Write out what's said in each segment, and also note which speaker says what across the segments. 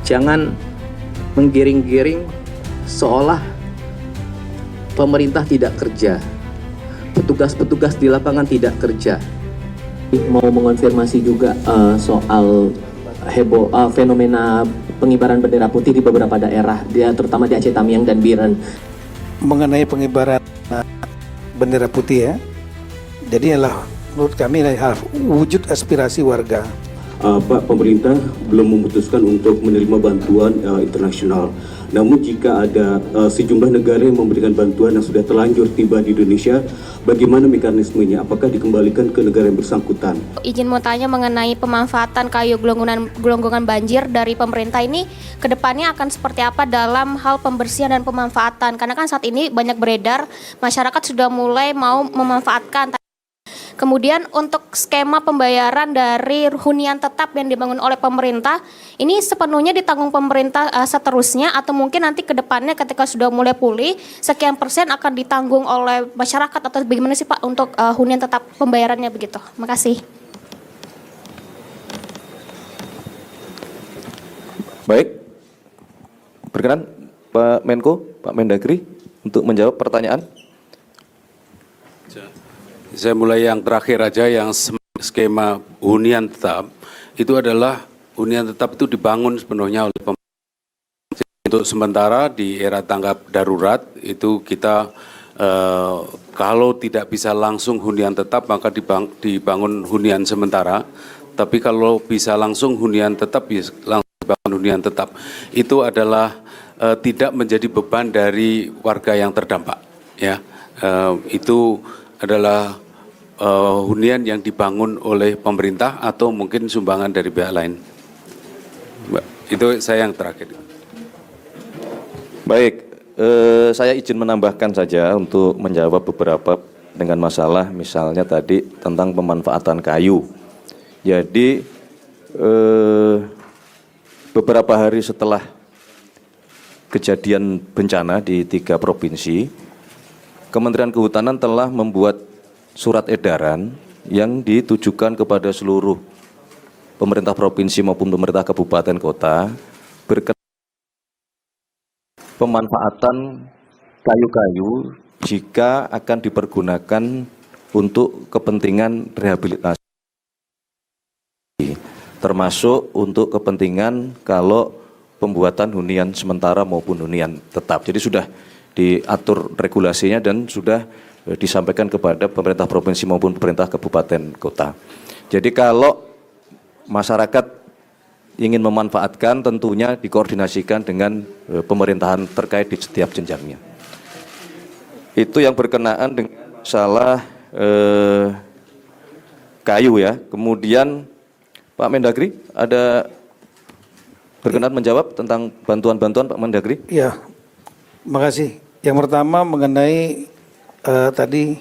Speaker 1: Jangan menggiring-giring seolah pemerintah tidak kerja, petugas-petugas di lapangan tidak kerja.
Speaker 2: Mau mengonfirmasi juga soal fenomena pengibaran bendera putih di beberapa daerah, terutama di Aceh Tamiang dan Biren.
Speaker 3: Mengenai pengibaran bendera putih ya, jadi menurut kami wujud aspirasi warga.
Speaker 4: Pak, pemerintah belum memutuskan untuk menerima bantuan internasional. Namun jika ada sejumlah negara yang memberikan bantuan yang sudah terlanjur tiba di Indonesia, bagaimana mekanismenya? Apakah dikembalikan ke negara yang bersangkutan?
Speaker 5: Izin mau tanya mengenai pemanfaatan kayu gelonggongan banjir dari pemerintah ini ke depannya akan seperti apa dalam hal pembersihan dan pemanfaatan? Karena kan saat ini banyak beredar, masyarakat sudah mulai mau memanfaatkan. Kemudian untuk skema pembayaran dari hunian tetap yang dibangun oleh pemerintah, ini sepenuhnya ditanggung pemerintah seterusnya atau mungkin nanti ke depannya ketika sudah mulai pulih, sekian persen akan ditanggung oleh masyarakat atau bagaimana sih Pak untuk hunian tetap pembayarannya begitu? Makasih.
Speaker 6: Baik, berkenan Pak Menko, Pak Mendagri untuk menjawab pertanyaan.
Speaker 7: Saya mulai yang terakhir aja, yang skema hunian tetap, itu adalah hunian tetap itu dibangun sepenuhnya oleh pemerintah. Untuk sementara di era tanggap darurat itu kita kalau tidak bisa langsung hunian tetap maka dibangun hunian sementara, tapi kalau bisa langsung hunian tetap langsung dibangun hunian tetap. Itu adalah tidak menjadi beban dari warga yang terdampak, ya. Itu adalah hunian yang dibangun oleh pemerintah atau mungkin sumbangan dari pihak lain. Itu saya yang terakhir.
Speaker 6: Baik, saya izin menambahkan saja untuk menjawab beberapa dengan masalah misalnya tadi tentang pemanfaatan kayu. Jadi beberapa hari setelah kejadian bencana di 3 provinsi, Kementerian Kehutanan telah membuat surat edaran yang ditujukan kepada seluruh pemerintah provinsi maupun pemerintah kabupaten kota berkenaan pemanfaatan kayu-kayu jika akan dipergunakan untuk kepentingan rehabilitasi, termasuk untuk kepentingan kalau pembuatan hunian sementara maupun hunian tetap. Jadi sudah diatur regulasinya dan sudah disampaikan kepada pemerintah provinsi maupun pemerintah kabupaten kota. Jadi kalau masyarakat ingin memanfaatkan tentunya dikoordinasikan dengan pemerintahan terkait di setiap jenjangnya. Itu yang berkenaan dengan masalah kayu ya. Kemudian Pak Mendagri ada berkenan menjawab tentang bantuan-bantuan Pak Mendagri?
Speaker 3: Ya, makasih. Yang pertama mengenai tadi,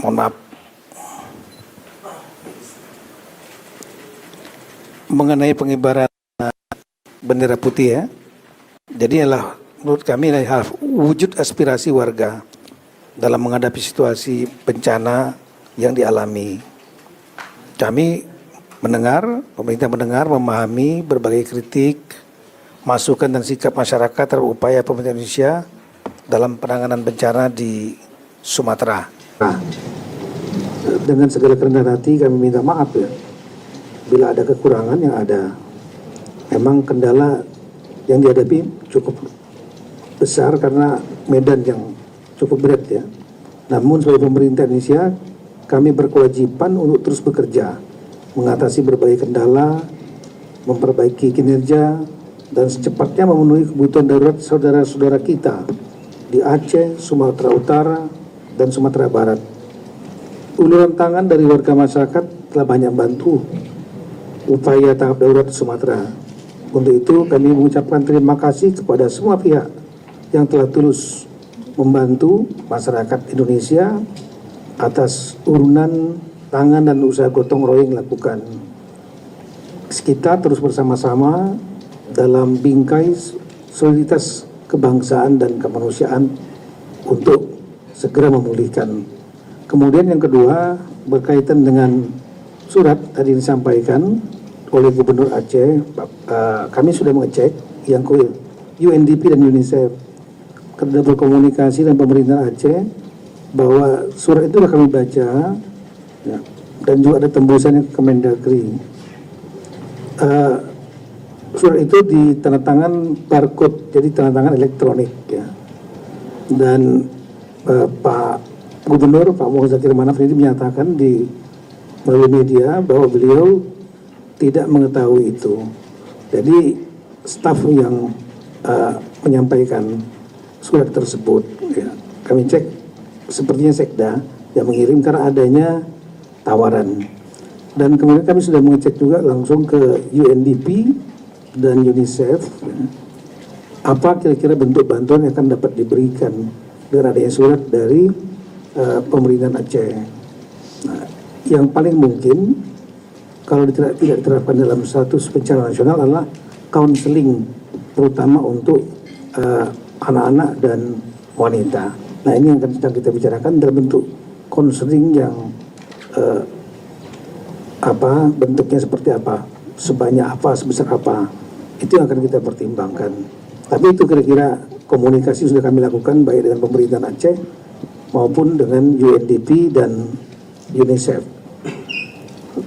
Speaker 3: mohon maaf, mengenai pengibaran bendera putih ya. Jadi menurut kami wujud aspirasi warga dalam menghadapi situasi bencana yang dialami. Kami pemerintah mendengar, memahami berbagai kritik, masukan dan sikap masyarakat terhadap upaya pemerintah Indonesia dalam penanganan bencana di Sumatera.
Speaker 8: Dengan segala kerendahan hati kami minta maaf ya, bila ada kekurangan yang ada. Memang kendala yang dihadapi cukup besar karena medan yang cukup berat ya. Namun sebagai pemerintah Indonesia, kami berkewajiban untuk terus bekerja, mengatasi berbagai kendala, memperbaiki kinerja, dan secepatnya memenuhi kebutuhan darurat saudara-saudara kita di Aceh, Sumatera Utara, dan Sumatera Barat. Uluran tangan dari warga masyarakat telah banyak bantu upaya tanggap darurat Sumatera. Untuk itu kami mengucapkan terima kasih kepada semua pihak yang telah tulus membantu masyarakat Indonesia atas urunan tangan dan usaha gotong royong dilakukan. Kita terus bersama-sama dalam bingkai soliditas kebangsaan dan kemanusiaan untuk segera memulihkan. Kemudian yang kedua berkaitan dengan surat tadi disampaikan oleh Gubernur Aceh kami sudah mengecek yang UNDP dan UNICEF sudah berkomunikasi dengan pemerintah Aceh bahwa surat itu sudah kami baca ya, dan juga ada tembusannya ke Kemendagri. Surat itu ditandatangan barcode, jadi tanda tangan elektronik ya. Dan Pak Gubernur Pak Muhammad Zakir Manaf ini menyatakan melalui media bahwa beliau tidak mengetahui itu. Jadi staf yang menyampaikan surat tersebut ya, kami cek sepertinya Sekda yang mengirim karena adanya tawaran. Dan kemudian kami sudah mengecek juga langsung ke UNDP dan UNICEF ya, apa kira-kira bentuk bantuan yang akan dapat diberikan dengan adanya surat dari pemerintahan Aceh. Nah, yang paling mungkin kalau tidak diterapkan dalam status bencana nasional adalah counseling, terutama untuk anak-anak dan wanita. Nah, ini yang sedang kita bicarakan dalam bentuk counseling yang bentuknya seperti apa, sebanyak apa, sebesar apa, itu yang akan kita pertimbangkan. Tapi itu kira-kira komunikasi sudah kami lakukan baik dengan pemerintahan Aceh maupun dengan UNDP dan UNICEF.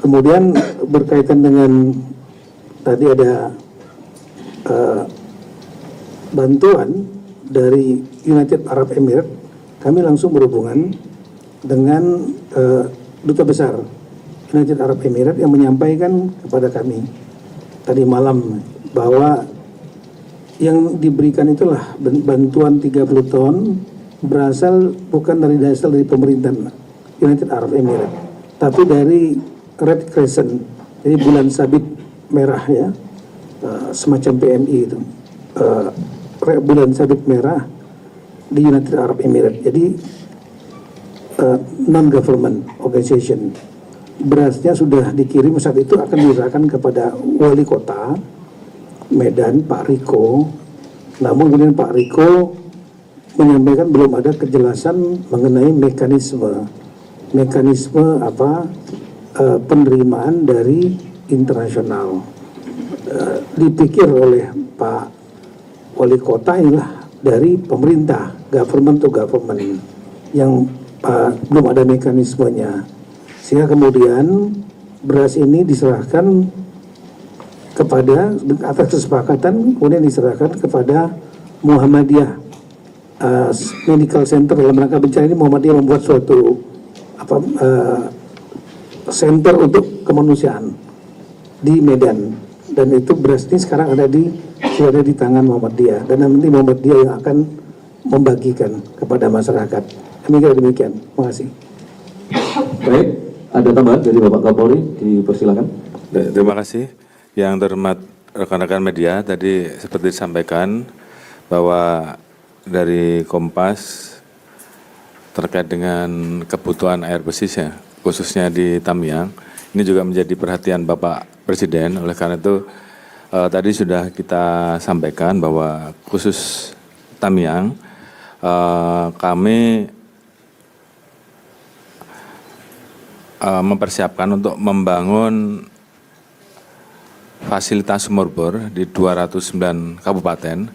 Speaker 8: Kemudian berkaitan dengan tadi ada bantuan dari United Arab Emirates, kami langsung berhubungan dengan Duta Besar United Arab Emirates yang menyampaikan kepada kami tadi malam bahwa yang diberikan itulah bantuan 30 ton berasal bukan dari pemerintahan United Arab Emirates, tapi dari Red Crescent, jadi bulan sabit merah ya, semacam PMI itu, bulan sabit merah di United Arab Emirates. Jadi non-government organization. Berasnya sudah dikirim, saat itu akan diserahkan kepada wali kota Medan, Pak Riko. Namun kemudian Pak Riko menyampaikan belum ada kejelasan mengenai mekanisme penerimaan dari internasional. Dipikir oleh Pak wali kota inilah dari pemerintah, government to government, yang belum ada mekanismenya, sehingga kemudian beras ini diserahkan kepada atas kesepakatan, kemudian diserahkan kepada Muhammadiyah Medical Center. Dalam rangka bencana ini Muhammadiyah membuat suatu center untuk kemanusiaan di Medan, dan itu beras ini sekarang sudah ada di tangan Muhammadiyah, dan nanti Muhammadiyah yang akan membagikan kepada masyarakat. Demikian. Terima kasih.
Speaker 6: Baik, ada tambahan dari Bapak Kapolri, dipersilakan.
Speaker 7: Terima kasih. Yang terhormat rekan-rekan media, tadi seperti disampaikan bahwa dari Kompas terkait dengan kebutuhan air bersih ya, khususnya di Tamiang, ini juga menjadi perhatian Bapak Presiden. Oleh karena itu tadi sudah kita sampaikan bahwa khusus Tamiang kami mempersiapkan untuk membangun fasilitas sumur bor di 209 kabupaten.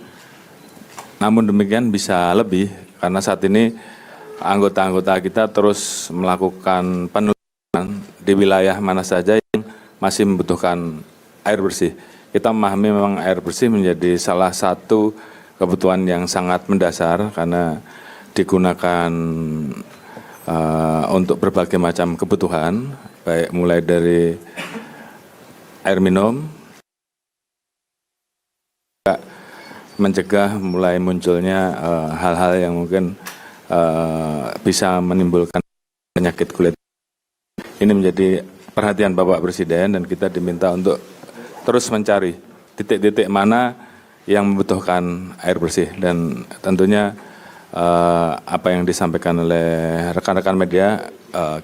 Speaker 7: Namun demikian bisa lebih karena saat ini anggota-anggota kita terus melakukan penelusuran di wilayah mana saja yang masih membutuhkan air bersih. Kita memahami memang air bersih menjadi salah satu kebutuhan yang sangat mendasar karena digunakan untuk berbagai macam kebutuhan, baik mulai dari air minum, mencegah mulai munculnya hal-hal yang mungkin bisa menimbulkan penyakit kulit. Ini menjadi perhatian Bapak Presiden dan kita diminta untuk terus mencari titik-titik mana yang membutuhkan air bersih, dan tentunya apa yang disampaikan oleh rekan-rekan media,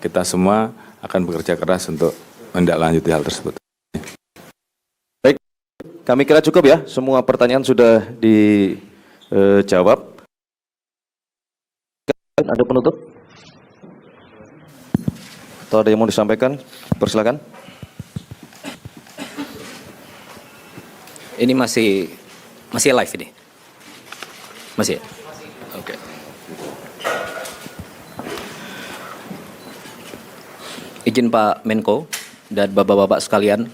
Speaker 7: kita semua akan bekerja keras untuk menindaklanjuti hal tersebut.
Speaker 6: Kami kira cukup ya, semua pertanyaan sudah dijawab. Ada penutup? Atau ada yang mau disampaikan? Persilakan.
Speaker 9: Ini masih live ini? Masih? Oke. Izin Pak Menko dan Bapak-Bapak sekalian,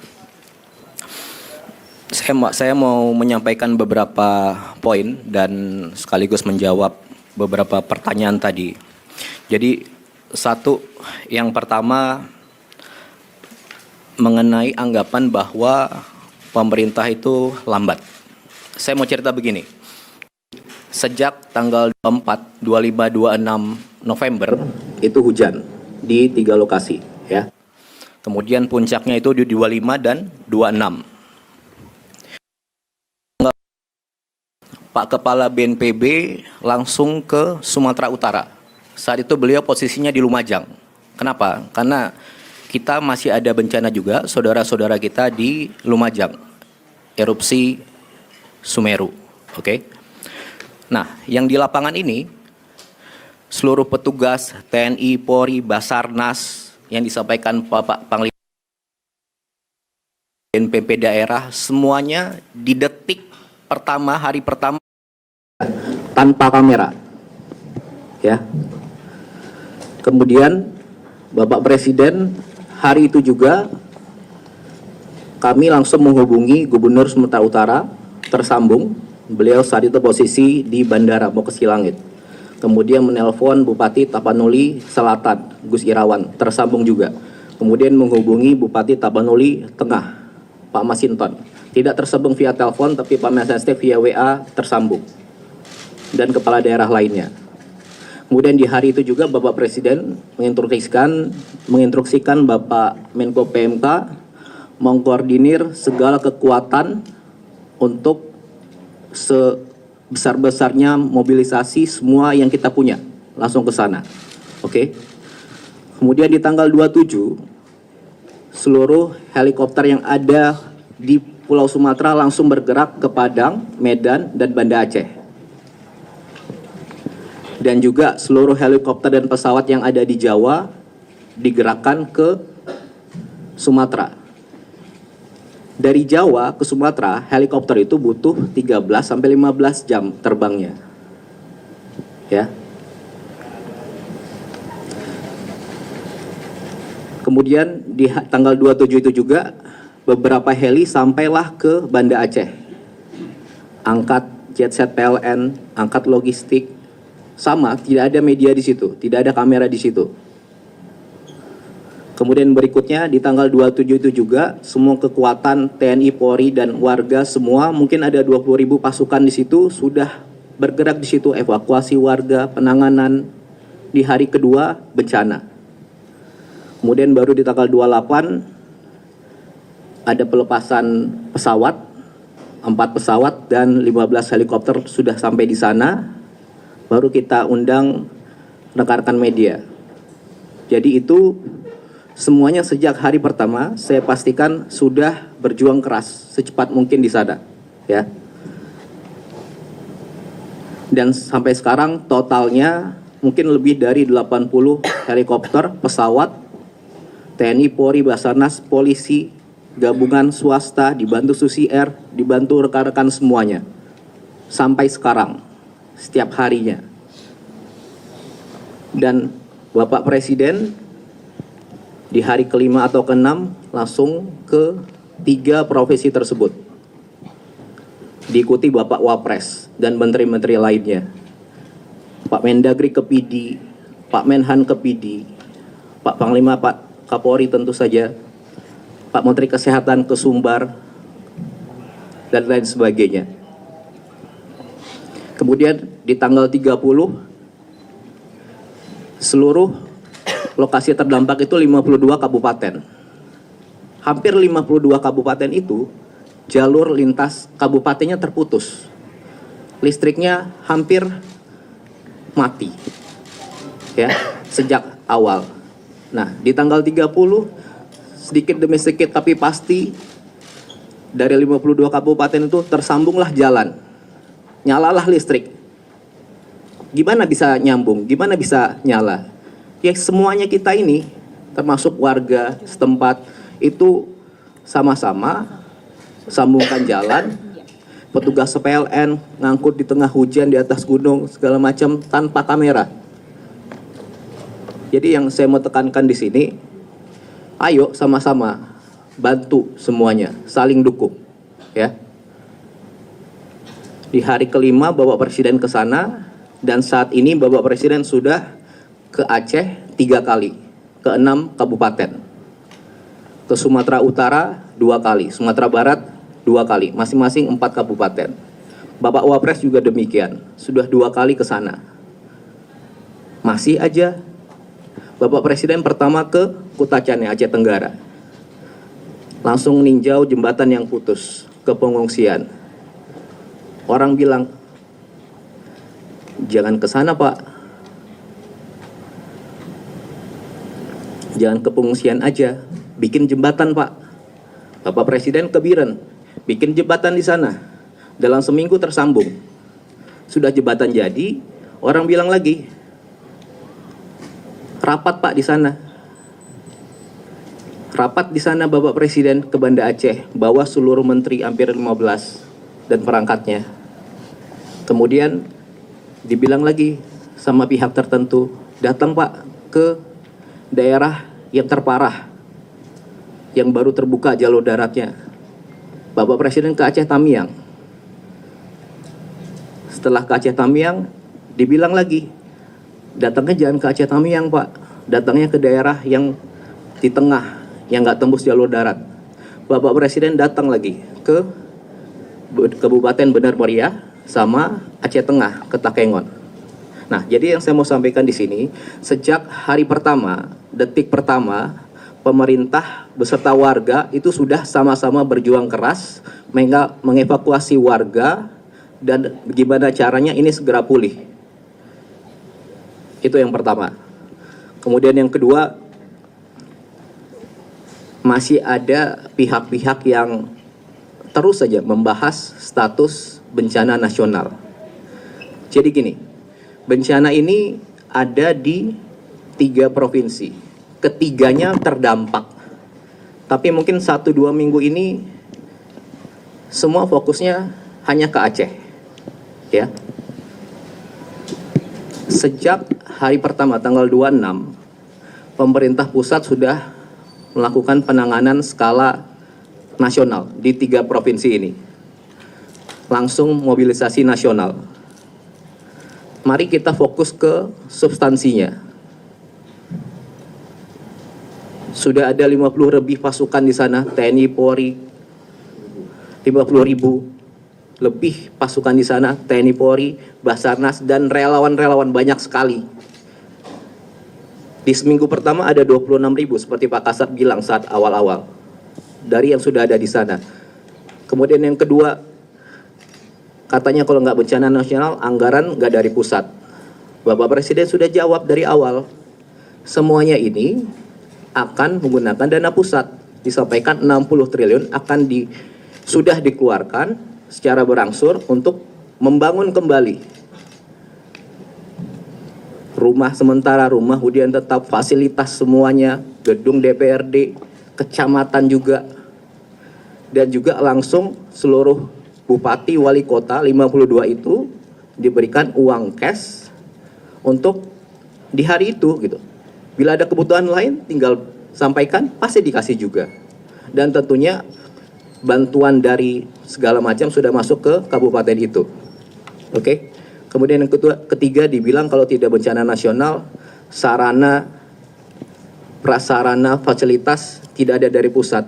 Speaker 9: saya mau menyampaikan beberapa poin dan sekaligus menjawab beberapa pertanyaan tadi. Jadi yang pertama mengenai anggapan bahwa pemerintah itu lambat. Saya mau cerita begini. Sejak tanggal 24, 25, 26 November
Speaker 1: Itu hujan di 3 lokasi, ya.
Speaker 9: kemudian puncaknya itu di 25 dan 26. Pak Kepala BNPB langsung ke Sumatera Utara. Saat itu beliau posisinya di Lumajang. Kenapa? Karena kita masih ada bencana juga, saudara-saudara kita di Lumajang, erupsi Sumeru. Oke. Nah, yang di lapangan ini, seluruh petugas TNI, Polri, Basarnas yang disampaikan Bapak Panglima BNPB daerah, semuanya di detik pertama, hari pertama
Speaker 1: Tanpa kamera, ya. Kemudian Bapak Presiden hari itu juga kami langsung menghubungi Gubernur Sumatera Utara, tersambung. Beliau saat itu posisi di bandara mau ke Silangit. Kemudian menelpon Bupati Tapanuli Selatan, Gus Irawan, tersambung juga. Kemudian menghubungi Bupati Tapanuli Tengah, Pak Masinton. Tidak tersambung via telepon, tapi Pak Masinton via WA tersambung. Dan kepala daerah lainnya. Kemudian di hari itu juga Bapak Presiden menginstruksikan Bapak Menko PMK mengkoordinir segala kekuatan untuk sebesar-besarnya mobilisasi semua yang kita punya langsung ke sana. Oke. Kemudian di tanggal 27 seluruh helikopter yang ada di Pulau Sumatera langsung bergerak ke Padang, Medan, dan Banda Aceh. Dan juga seluruh helikopter dan pesawat yang ada di Jawa digerakkan ke Sumatera. Dari Jawa ke Sumatera, helikopter itu butuh 13-15 jam terbangnya. Ya. Kemudian di tanggal 27 itu juga beberapa heli sampailah ke Banda Aceh. Angkat jetset PLN, angkat logistik. Sama, tidak ada media di situ, tidak ada kamera di situ. Kemudian berikutnya di tanggal 27 itu juga semua kekuatan TNI, Polri, dan warga semua, mungkin ada 20.000 pasukan di situ, sudah bergerak di situ, evakuasi warga, penanganan di hari kedua bencana. Kemudian baru di tanggal 28 ada pelepasan pesawat, 4 pesawat dan 15 helikopter sudah sampai di sana. Baru kita undang rekan-rekan media. Jadi itu semuanya sejak hari pertama saya pastikan sudah berjuang keras secepat mungkin di sana, ya. Dan sampai sekarang totalnya mungkin lebih dari 80 helikopter, pesawat, TNI, Polri, Basarnas, polisi, gabungan swasta, dibantu Susi Air, dibantu rekan-rekan semuanya. Sampai sekarang. Setiap harinya. Dan Bapak Presiden di hari kelima atau keenam langsung ke 3 profesi tersebut. Diikuti Bapak Wapres dan menteri-menteri lainnya. Pak Mendagri ke PD, Pak Menhan ke PD, Pak Panglima, Pak Kapolri tentu saja, Pak Menteri Kesehatan ke Sumbar, dan lain sebagainya. Kemudian di tanggal 30 seluruh lokasi terdampak itu 52 kabupaten. Hampir 52 kabupaten itu jalur lintas kabupatennya terputus. Listriknya hampir mati. Ya, sejak awal. Nah, di tanggal 30 sedikit demi sedikit tapi pasti dari 52 kabupaten itu tersambunglah jalan. Nyalalah listrik. Gimana bisa nyambung? Gimana bisa nyala? Ya semuanya kita ini, termasuk warga setempat, itu sama-sama sambungkan jalan petugas PLN ngangkut di tengah hujan di atas gunung segala macam tanpa kamera. Jadi yang saya mau tekankan di sini, ayo sama-sama bantu semuanya, saling dukung, ya. Di hari kelima Bapak Presiden ke sana, dan saat ini Bapak Presiden sudah ke Aceh 3 kali, ke 6 kabupaten. Ke Sumatera Utara 2 kali, Sumatera Barat 2 kali, masing-masing 4 kabupaten. Bapak Wapres juga demikian, sudah 2 kali ke sana. Masih aja, Bapak Presiden pertama ke Kutacane, Aceh Tenggara. Langsung ninjau jembatan yang putus, ke pengungsian. Orang bilang, jangan ke sana Pak. Jangan ke pengungsian aja, bikin jembatan Pak. Bapak Presiden ke Biren, bikin jembatan di sana. Dalam seminggu tersambung. Sudah jembatan jadi, orang bilang lagi, rapat Pak di sana. Rapat di sana Bapak Presiden ke Banda Aceh, bawa seluruh menteri hampir 15 dan perangkatnya. Kemudian dibilang lagi sama pihak tertentu, datang Pak ke daerah yang terparah, yang baru terbuka jalur daratnya. Bapak Presiden ke Aceh Tamiang. Setelah ke Aceh Tamiang, dibilang lagi, datangnya jangan ke Aceh Tamiang Pak, datangnya ke daerah yang di tengah, yang nggak tembus jalur darat. Bapak Presiden datang lagi ke Kabupaten Benar Meriah sama Aceh Tengah, ke Takengon. Nah, jadi yang saya mau sampaikan di sini, sejak hari pertama, detik pertama, pemerintah beserta warga itu sudah sama-sama berjuang keras mengevakuasi warga dan gimana caranya ini segera pulih. Itu yang pertama. Kemudian yang kedua, masih ada pihak-pihak yang terus saja membahas status bencana nasional. Jadi gini, bencana ini ada di 3 provinsi. Ketiganya terdampak. Tapi mungkin 1-2 minggu ini semua fokusnya hanya ke Aceh. Ya. Sejak hari pertama tanggal 26, pemerintah pusat sudah melakukan penanganan skala nasional di 3 provinsi ini. Langsung mobilisasi nasional. Mari kita fokus ke substansinya. Sudah ada 50 lebih pasukan di sana, TNI, Polri, 50.000 lebih pasukan di sana, TNI, Polri, Basarnas, dan relawan-relawan banyak sekali. Di seminggu pertama ada 26.000 seperti Pak Kasat bilang saat awal-awal dari yang sudah ada di sana. Kemudian yang kedua, katanya kalau nggak bencana nasional, anggaran nggak dari pusat. Bapak Presiden sudah jawab dari awal, semuanya ini akan menggunakan dana pusat. Disampaikan 60 triliun akan sudah dikeluarkan secara berangsur untuk membangun kembali rumah sementara, rumah hunian tetap, fasilitas semuanya, gedung DPRD, kecamatan juga, dan juga langsung seluruh bupati, wali kota 52 itu diberikan uang cash untuk di hari itu gitu. Bila ada kebutuhan lain tinggal sampaikan, pasti dikasih juga. Dan tentunya bantuan dari segala macam sudah masuk ke kabupaten itu. Oke. Kemudian yang ketiga dibilang kalau tidak bencana nasional, sarana, prasarana, fasilitas tidak ada dari pusat.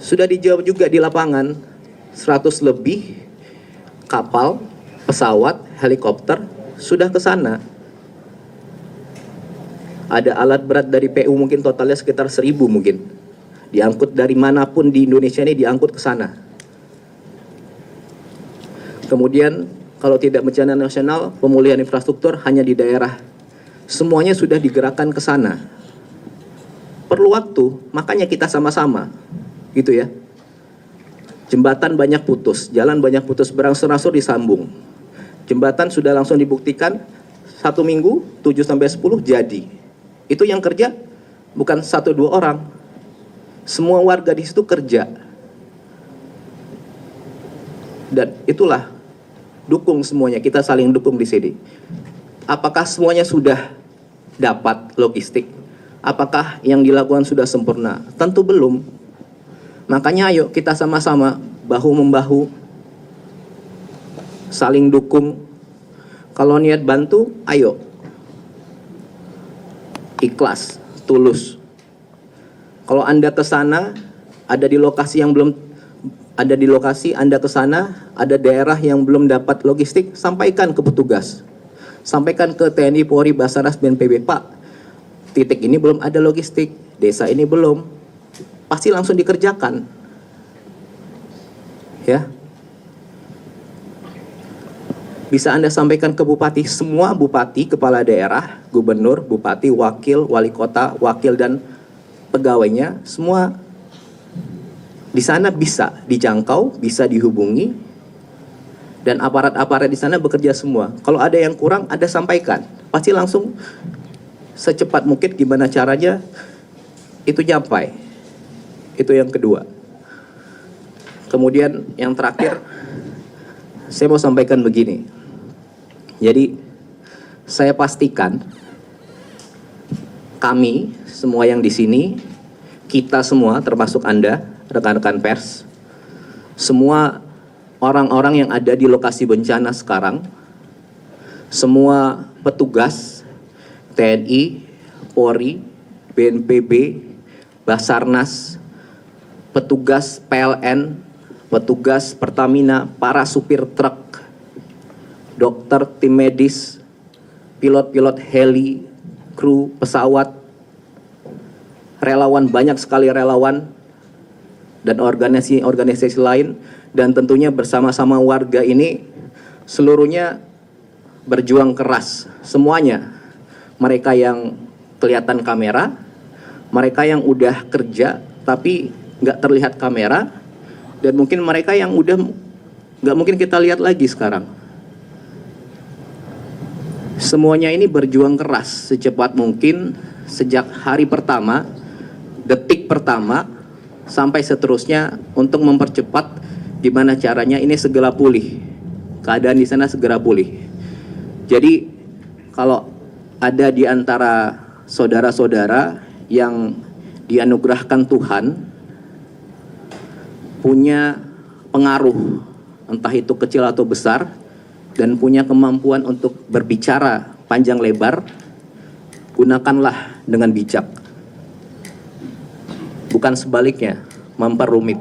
Speaker 1: Sudah dijawab juga di lapangan, 100 lebih kapal, pesawat, helikopter sudah ke sana. Ada alat berat dari PU mungkin totalnya sekitar 1.000 mungkin. Diangkut dari manapun di Indonesia ini diangkut ke sana. Kemudian kalau tidak bencana nasional, pemulihan infrastruktur hanya di daerah. Semuanya sudah digerakkan ke sana. Perlu waktu, makanya kita sama-sama. Gitu ya. Jembatan banyak putus, jalan banyak putus, berangsur-angsur disambung. Jembatan sudah langsung dibuktikan 1 minggu, 7-10 jadi. Itu yang kerja bukan 1-2 orang. Semua warga di situ kerja. Dan itulah dukung semuanya, kita saling dukung di sini. Apakah semuanya sudah dapat logistik? Apakah yang dilakukan sudah sempurna? Tentu belum. Makanya ayo kita sama-sama bahu-membahu, saling dukung. Kalau niat bantu, ayo. Ikhlas, tulus. Kalau Anda ke sana, ada di lokasi yang belum ada di lokasi, Anda ke sana, ada daerah yang belum dapat logistik, sampaikan ke petugas. Sampaikan ke TNI, Polri, Basarnas, BNPB, Pak, titik ini belum ada logistik, desa ini belum. Pasti langsung dikerjakan. Ya. Bisa Anda sampaikan ke bupati, semua bupati, kepala daerah, gubernur, bupati, wakil, wali kota, wakil dan pegawainya, semua di sana bisa dijangkau, bisa dihubungi, dan aparat-aparat di sana bekerja semua. Kalau ada yang kurang, Anda sampaikan. Pasti langsung secepat mungkin gimana caranya itu nyampai. Itu yang kedua. Kemudian yang terakhir, saya mau sampaikan begini. Jadi, saya pastikan kami semua yang di sini, kita semua termasuk Anda, rekan-rekan pers, semua orang-orang yang ada di lokasi bencana sekarang, semua petugas TNI, Polri, BNPB, Basarnas, petugas PLN, petugas Pertamina, para supir truk, dokter, tim medis, pilot-pilot heli, kru pesawat, relawan, banyak sekali relawan, dan organisasi-organisasi lain, dan tentunya bersama-sama warga ini seluruhnya berjuang keras, semuanya. Mereka yang kelihatan kamera, mereka yang udah kerja tapi nggak terlihat kamera, dan mungkin mereka yang udah nggak mungkin kita lihat lagi sekarang. Semuanya ini berjuang keras secepat mungkin sejak hari pertama, detik pertama, sampai seterusnya untuk mempercepat gimana caranya ini segera pulih. Keadaan di sana segera pulih. Jadi kalau ada di antara saudara-saudara yang dianugerahkan Tuhan punya pengaruh, entah itu kecil atau besar, dan punya kemampuan untuk berbicara panjang lebar, gunakanlah dengan bijak. Bukan sebaliknya, memperumit.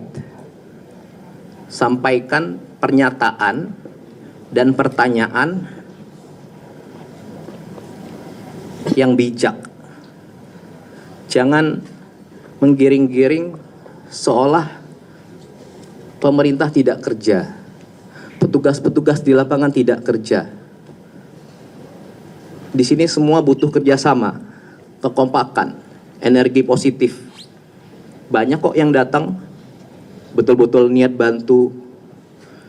Speaker 1: Sampaikan pernyataan dan pertanyaan yang bijak. Jangan menggiring-giring seolah pemerintah tidak kerja. Petugas-petugas di lapangan tidak kerja. Di sini semua butuh kerjasama, kekompakan, energi positif. Banyak kok yang datang, betul-betul niat bantu,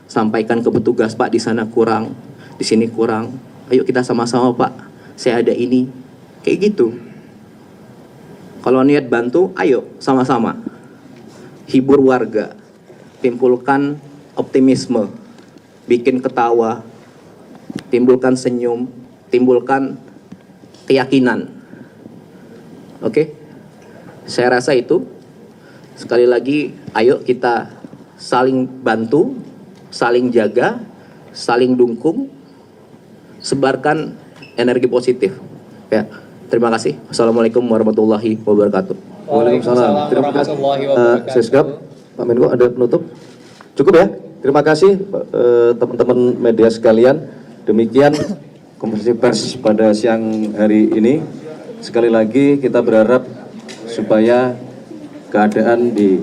Speaker 1: sampaikan ke petugas, Pak di sana kurang, di sini kurang. Ayo kita sama-sama Pak, saya ada ini, kayak gitu. Kalau niat bantu, ayo sama-sama. Hibur warga, timbulkan optimisme, bikin ketawa, timbulkan senyum, timbulkan keyakinan. Oke? Saya rasa itu. Sekali lagi, ayo kita saling bantu, saling jaga, saling dukung, sebarkan energi positif. Ya, terima kasih. Assalamualaikum warahmatullahi wabarakatuh.
Speaker 10: Waalaikumsalam. Terima kasih. Seskap, Pak Menko ada penutup? Cukup ya? Terima kasih teman-teman media sekalian. Demikian konferensi pers pada siang hari ini. Sekali lagi kita berharap supaya keadaan di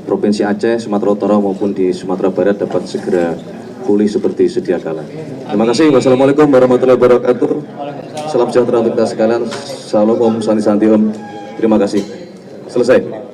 Speaker 10: Provinsi Aceh, Sumatera Utara maupun di Sumatera Barat dapat segera pulih seperti sedia kala. Terima kasih. Wassalamualaikum warahmatullahi wabarakatuh. Salam sejahtera untuk kita sekalian. Salam Om Santi Santi Om. Terima kasih. Selesai.